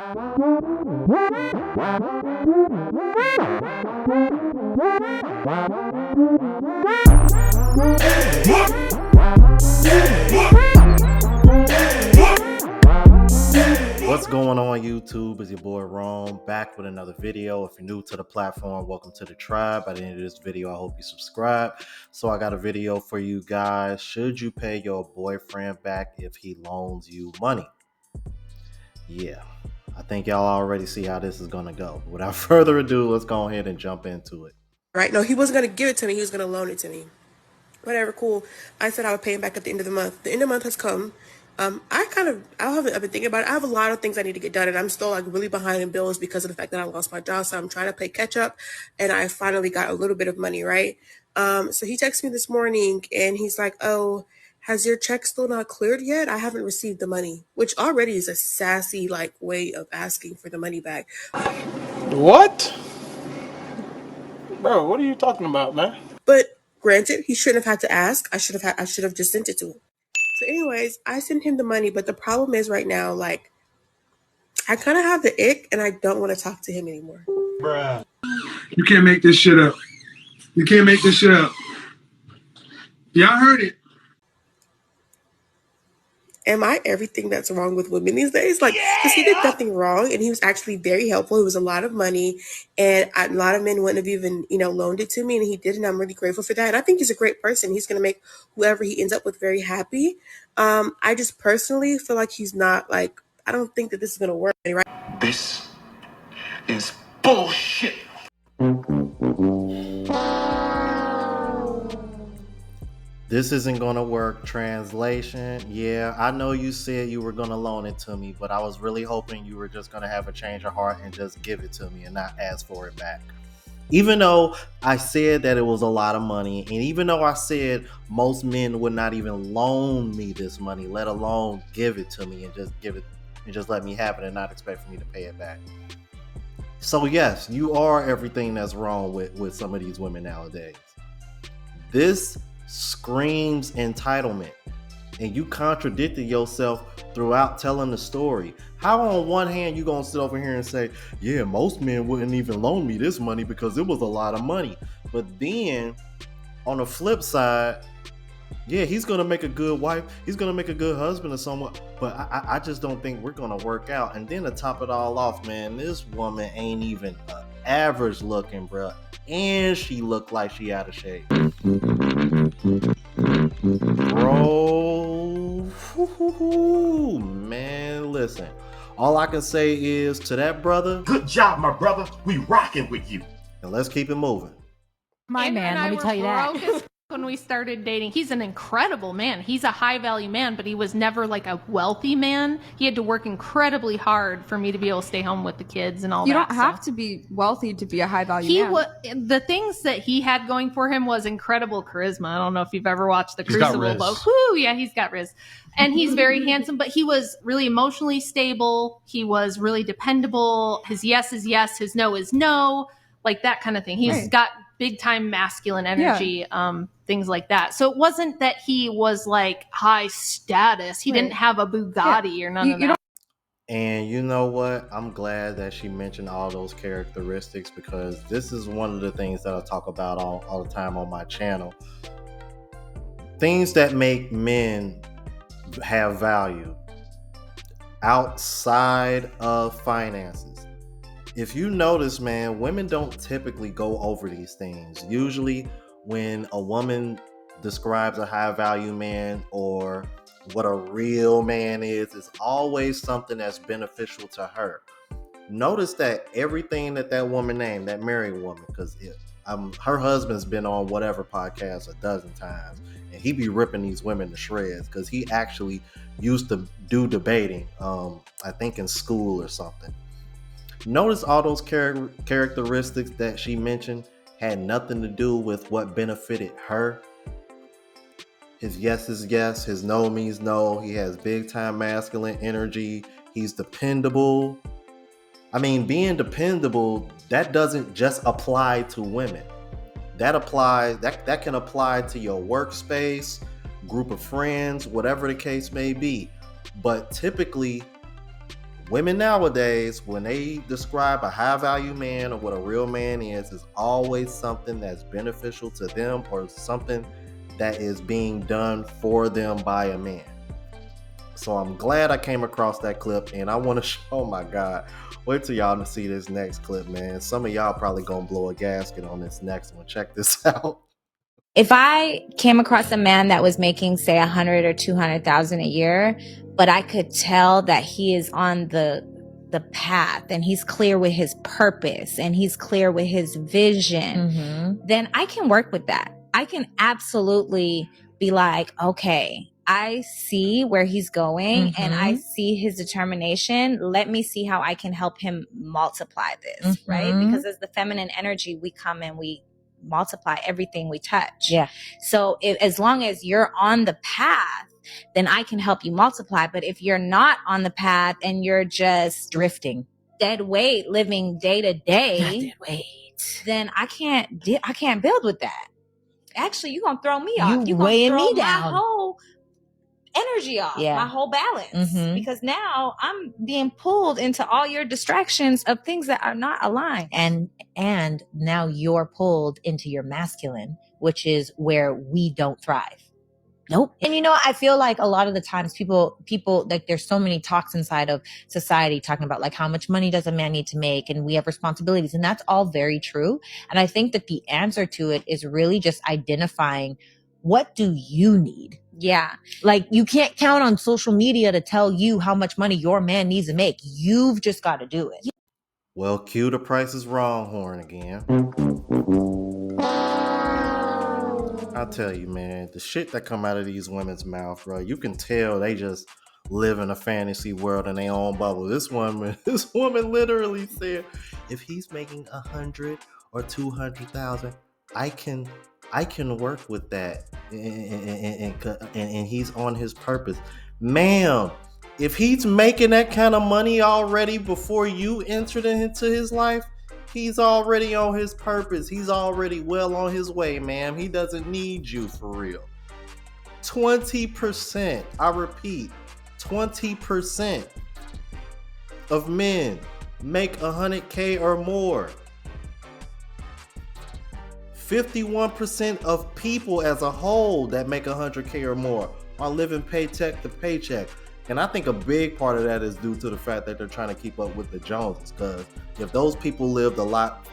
What's going on, YouTube? It's your boy Rome, back with another video. If you're new to the platform, welcome to the tribe. By the end of this video, I hope you subscribe. So I got a video for you guys. Should you pay your boyfriend back if he loans you money? Yeah, I think y'all already see how this is gonna go. Without further ado, let's go ahead and jump into it. Right? No, he wasn't going to give it to me. He was going to loan it to me. Whatever, cool. I said I would pay him back at the end of the month. The end of the month has come. I've been thinking about it. I have a lot of things I need to get done, and I'm still like really behind in bills because of the fact that I lost my job. So I'm trying to play catch up, and I finally got a little bit of money, right? So he texted me this morning, and he's like, "Oh, has your check still not cleared yet? I haven't received the money," which already is a sassy like way of asking for the money back. What? Bro, what are you talking about, man? But granted, he shouldn't have had to ask. I should have just sent it to him. So anyways, I sent him the money, but the problem is right now, like, I kind of have the ick and I don't want to talk to him anymore. Bruh. You can't make this shit up. You can't make this shit up. Y'all heard it. Am I everything that's wrong with women these days? Like, because he did nothing wrong and he was actually very helpful. It was a lot of money and a lot of men wouldn't have even, loaned it to me, and he did, and I'm really grateful for that. And I think he's a great person. He's going to make whoever he ends up with very happy. I just personally feel like he's not, like, I don't think that this is going to work, right? This is bullshit. This isn't gonna work. Translation: yeah, I know you said you were gonna loan it to me, but I was really hoping you were just gonna have a change of heart and just give it to me and not ask for it back. Even though I said that it was a lot of money, and even though I said most men would not even loan me this money, let alone give it to me and just give it and just let me have it and not expect for me to pay it back. So yes, you are everything that's wrong with some of these women nowadays. This screams entitlement, and you contradicted yourself throughout telling the story. How on one hand you gonna sit over here and say, yeah, most men wouldn't even loan me this money because it was a lot of money, but then on the flip side, yeah, he's gonna make a good wife, he's gonna make a good husband or someone, but I just don't think we're gonna work out. And then to top it all off, man, this woman ain't even average looking, bruh, and she looked like she out of shape. Bro, man, listen, all I can say is to that brother, Good job, my brother. We rocking with you. and let's keep it moving. My Andrew man, and I let me were tell you that. broke as when we started dating. He's an incredible man. He's a high value man, but he was never like a wealthy man. He had to work incredibly hard for me to be able to stay home with the kids and all You that. don't have to be wealthy to be a high value He man. was the things that he had going for him was incredible charisma. I don't know if you've ever watched the He's got Crucible, riz. but whoo, yeah, he's got riz. And he's very handsome, but he was really emotionally stable. He was really dependable. His yes is yes, his no is no, like that kind of thing. He's Right. got big time masculine energy, things like that. So it wasn't that he was like high status. He didn't have a Bugatti or none of You that. And you know what? I'm glad that she mentioned all those characteristics, because this is one of the things that I talk about all the time on my channel. Things that make men have value outside of finances. If you notice, man, women don't typically go over these things. Usually when a woman describes a high value man or what a real man is, it's always something that's beneficial to her. Notice that everything that woman named, that married woman, because her husband's been on whatever podcast a dozen times, and he be ripping these women to shreds because he actually used to do debating, I think in school or something. Notice all those characteristics that she mentioned had nothing to do with what benefited her. His yes is yes, his no means no. He has big time masculine energy. He's dependable. I mean, being dependable, that doesn't just apply to women. That can apply to your workspace, group of friends, whatever the case may be. But typically, Women nowadays, when they describe a high value man or what a real man is always something that's beneficial to them or something that is being done for them by a man. So I'm glad I came across that clip, and I want to show, oh my God, wait till y'all to see this next clip, man. Some of y'all probably gonna blow a gasket on this next one. Check this out. If I came across a man that was making, say, 100 or 200,000 a year, but I could tell that he is on the path and he's clear with his purpose and he's clear with his vision, then I can work with that. I can absolutely be like, okay, I see where he's going and I see his determination. Let me see how I can help him multiply this, right? Because as the feminine energy, we come and we multiply everything we touch. Yeah. So as long as you're on the path, then I can help you multiply. But if you're not on the path and you're just drifting, dead weight, living day to day, then I can't build with that. Actually, you're gonna throw me off. You're weighing gonna throw me down. my whole energy off, my whole balance, because now I'm being pulled into all your distractions of things that are not aligned. And now you're pulled into your masculine, which is where we don't thrive. Nope. And I feel like a lot of the times people like there's so many talks inside of society talking about like how much money does a man need to make and we have responsibilities, and that's all very true. And I think that the answer to it is really just identifying, what do you need? Yeah. Like, you can't count on social media to tell you how much money your man needs to make. You've just got to do it. Well, cue the Price is Wrong horn again. I'll tell you, man, the shit that come out of these women's mouth, bro, you can tell they just live in a fantasy world in their own bubble. This woman literally said, if he's making 100 or 200,000, I can work with that, and he's on his purpose. Ma'am, if he's making that kind of money already before you entered into his life, he's already on his purpose. He's already well on his way, ma'am. He doesn't need you for real. 20%, I repeat, 20% of men make 100K or more. 51% of people as a whole that make 100K or more are living paycheck to paycheck. And I think a big part of that is due to the fact that they're trying to keep up with the Joneses. Because if those people lived a lot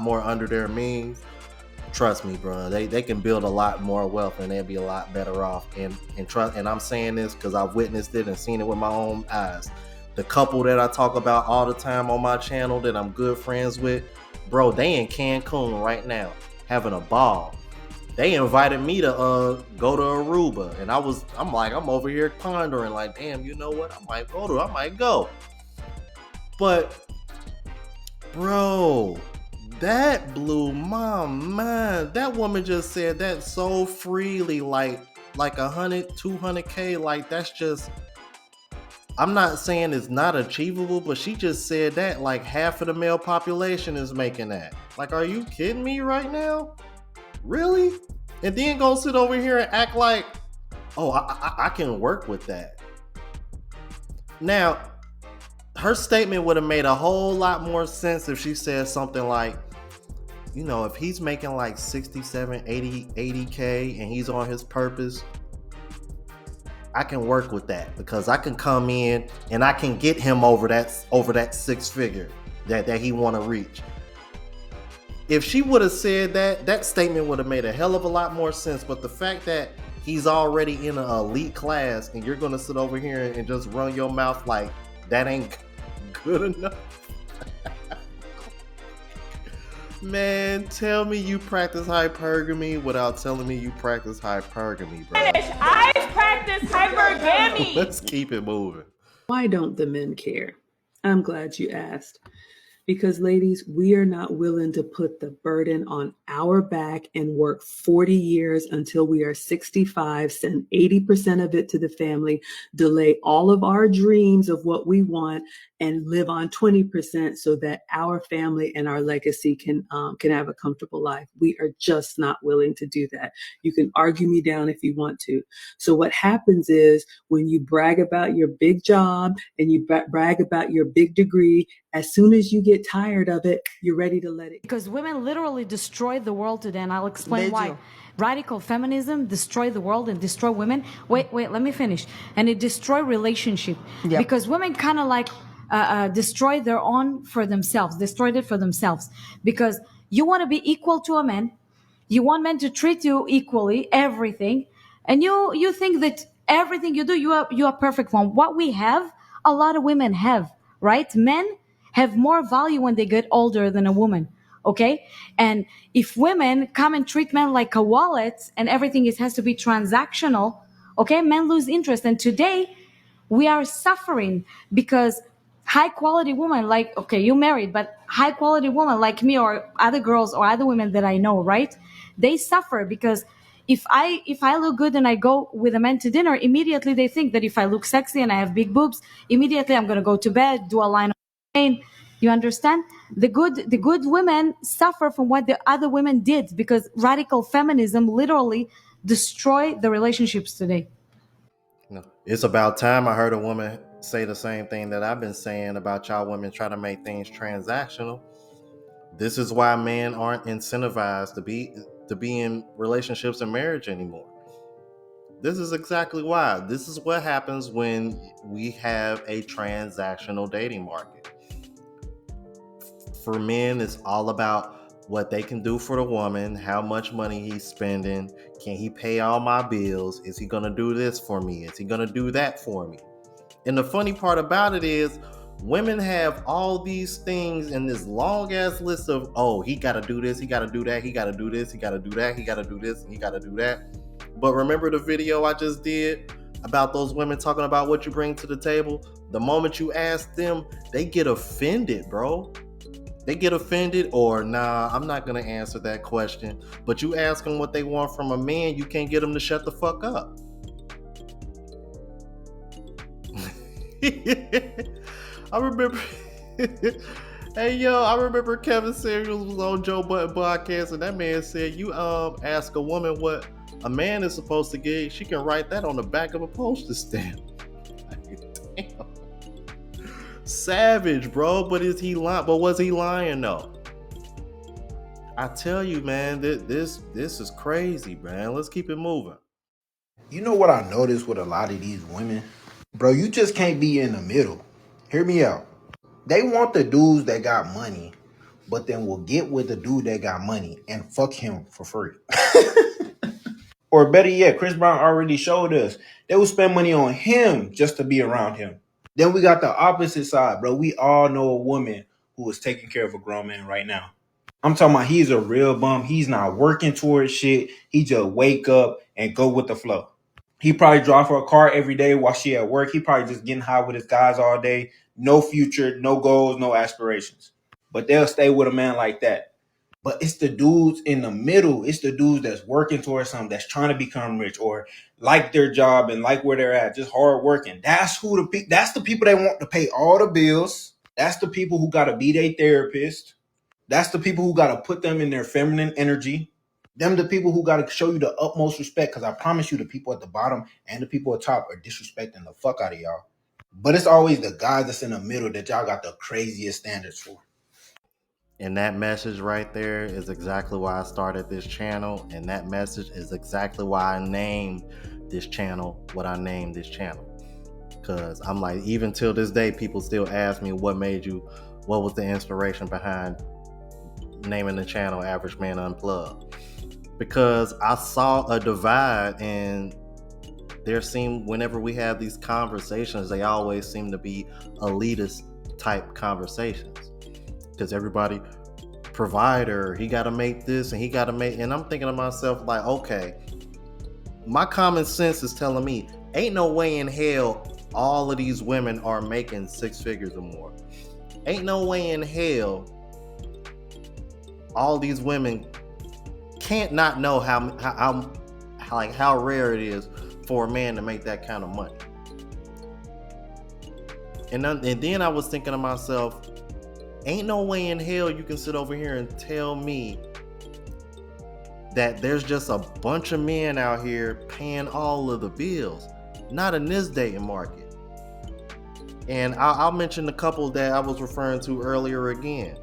more under their means, trust me, bro, they can build a lot more wealth and they'll be a lot better off. And I'm saying this because I've witnessed it and seen it with my own eyes. The couple that I talk about all the time on my channel that I'm good friends with, bro, they in Cancun right now having a ball. They invited me to go to Aruba, and I'm over here pondering like, damn, you know what? I might go. But bro, that blew my mind. That woman just said that so freely, like 100, 200K, like that's just, I'm not saying it's not achievable, but she just said that like half of the male population is making that. Like, are you kidding me right now? Really? And then go sit over here and act like, oh, I can work with that. Now, her statement would have made a whole lot more sense if she said something like, if he's making like 67, 80K and he's on his purpose, I can work with that because I can come in and I can get him over that six figure that he want to reach. If she would have said that statement would have made a hell of a lot more sense. But the fact that he's already in an elite class and you're going to sit over here and just run your mouth like that ain't good enough. Man, tell me you practice hypergamy without telling me you practice hypergamy, bro. I practice hypergamy. Let's keep it moving. Why don't the men care? I'm glad you asked. Because, ladies, we are not willing to put the burden on our back and work 40 years until we are 65, send 80% of it to the family, delay all of our dreams of what we want, and live on 20% so that our family and our legacy can have a comfortable life. We are just not willing to do that. You can argue me down if you want to. So what happens is when you brag about your big job and you brag about your big degree, as soon as you get tired of it, you're ready to let it go. Because women literally destroy the world today, and I'll explain why. Radical feminism destroy the world and destroy women. Wait, let me finish. And it destroy relationship. Yep. Because women kind of like destroy their own for themselves, destroyed it for themselves. Because you want to be equal to a man. You want men to treat you equally, everything. And you think that everything you do, you are perfect one. What we have, a lot of women have, right? Men have more value when they get older than a woman, okay? And if women come and treat men like a wallet and everything has to be transactional, okay, men lose interest. And today we are suffering because high quality women, like, okay, you married, but high quality women like me or other girls or other women that I know, right? They suffer because if I look good and I go with a man to dinner, immediately they think that if I look sexy and I have big boobs, immediately I'm going to go to bed, do a line of pain. You understand? The good women suffer from what the other women did because radical feminism literally destroyed the relationships today. No. It's about time I heard a woman say the same thing that I've been saying about y'all women trying to make things transactional. This is why men aren't incentivized to be in relationships and marriage anymore. This is exactly why. This is what happens when we have a transactional dating market. For men, it's all about what they can do for the woman, how much money he's spending, can he pay all my bills, is he gonna do this for me, is he gonna do that for me. And the funny part about it is women have all these things in this long ass list of, oh, he gotta do this, he gotta do that, he gotta do this, he gotta do that, he gotta do this, and he gotta do that. But remember the video I just did about those women talking about what you bring to the table? The moment you ask them, they get offended, bro. They get offended, or nah, I'm not gonna answer that question. But you ask them what they want from a man, you can't get them to shut the fuck up. I remember I remember Kevin Samuels was on Joe Budden podcast, and that man said, you ask a woman what a man is supposed to get, she can write that on the back of a postage stamp. Damn. Savage, bro. But is he lying? But was he lying though? I tell you, man, this is crazy, man. Let's keep it moving. You know what I noticed with a lot of these women? Bro, you just can't be in the middle. Hear me out. They want the dudes that got money, but then will get with the dude that got money and fuck him for free. Or better yet, Chris Brown already showed us. They will spend money on him just to be around him. Then we got the opposite side, bro. We all know a woman who is taking care of a grown man right now. I'm talking about he's a real bum. He's not working towards shit. He just wake up and go with the flow. He probably drive her a car every day while she at work. He probably just getting high with his guys all day. No future, no goals, no aspirations. But they'll stay with a man like that. But it's the dudes in the middle. It's the dudes that's working towards something, that's trying to become rich or like their job and like where they're at, just hard working. That's the people they want to pay all the bills. That's the people who got to be their therapist. That's the people who got to put them in their feminine energy. Them the people who got to show you the utmost respect, because I promise you the people at the bottom and the people at top are disrespecting the fuck out of y'all. But it's always the guys that's in the middle that y'all got the craziest standards for. And that message right there is exactly why I started this channel. And that message is exactly why I named this channel what I named this channel. Because I'm like, even till this day, people still ask me what was the inspiration behind naming the channel Average Man Unplugged. Because I saw a divide, and whenever we have these conversations, they always seem to be elitist type conversations. Because everybody, provider, he got to make this and he got to make, and I'm thinking to myself like, okay, my common sense is telling me ain't no way in hell all of these women are making 6 figures or more. Ain't no way in hell all these women can't not know how rare it is for a man to make that kind of money. And then I was thinking to myself, ain't no way in hell you can sit over here and tell me that there's just a bunch of men out here paying all of the bills. Not in this dating market. And I'll mention the couple that I was referring to earlier again.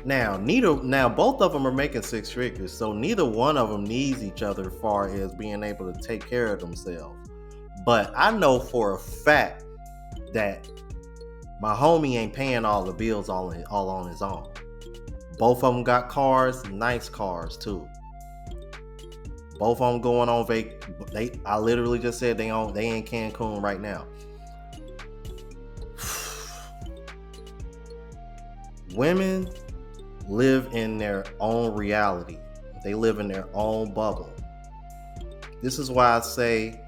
Now, both of them are making six figures, so neither one of them needs each other as far as being able to take care of themselves. But I know for a fact that my homie ain't paying all the bills all on his own. Both of them got cars, nice cars too. Both of them going on I literally just said they in Cancun right now. Women live in their own reality. They live in their own bubble. This is why I say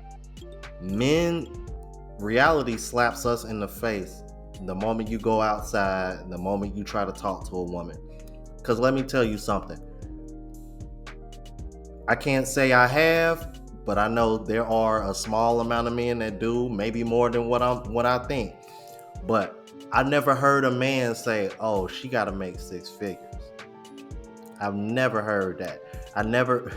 reality slaps us in the face the moment you go outside, the moment you try to talk to a woman. Because let me tell you something. I can't say I have, but I know there are a small amount of men that do, maybe more than what I think. But I never heard a man say, "Oh, she got to make six figures." I've never heard that. I never,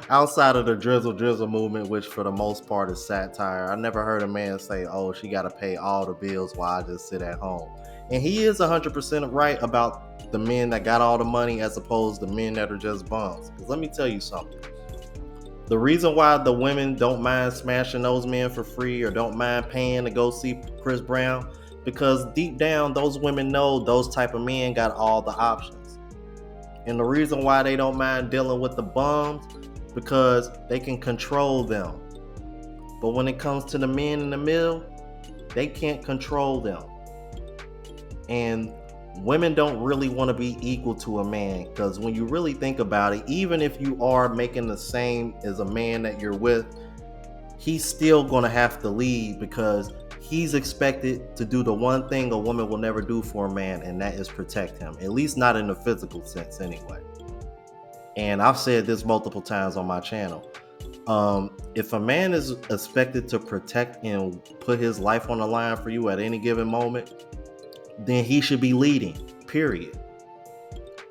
outside of the drizzle movement, which for the most part is satire, I never heard a man say, "Oh, she got to pay all the bills while I just sit at home." And he is 100% right about the men that got all the money as opposed to men that are just bums. Because let me tell you something. The reason why the women don't mind smashing those men for free or don't mind paying to go see Chris Brown, because deep down, those women know those type of men got all the options. And the reason why they don't mind dealing with the bums, because they can control them. But when it comes to the men in the middle, they can't control them. And women don't really want to be equal to a man, because when you really think about it, even if you are making the same as a man that you're with, he's still going to have to leave, because he's expected to do the one thing a woman will never do for a man, and that is protect him, at least not in the physical sense anyway. And I've said this multiple times on my channel. If a man is expected to protect and put his life on the line for you at any given moment, then he should be leading, period.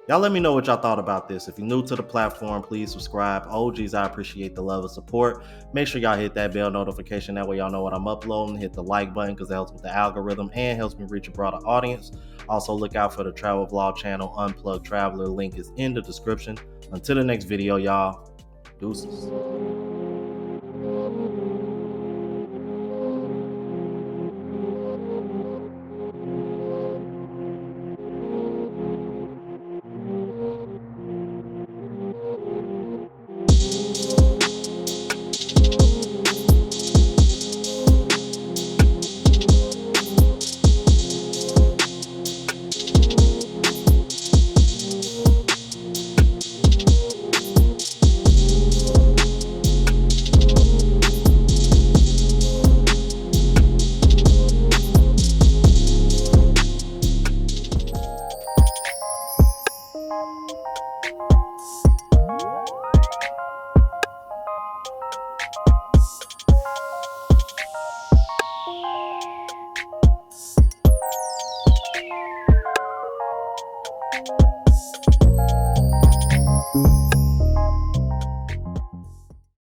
Y'all let me know what y'all thought about this. If you're new to the platform, please subscribe. OGs, I appreciate the love and support. Make sure y'all hit that bell notification. That way y'all know what I'm uploading. Hit the like button because that helps with the algorithm and helps me reach a broader audience. Also, look out for the travel vlog channel, Unplugged Traveler. Link is in the description. Until the next video, y'all. Deuces.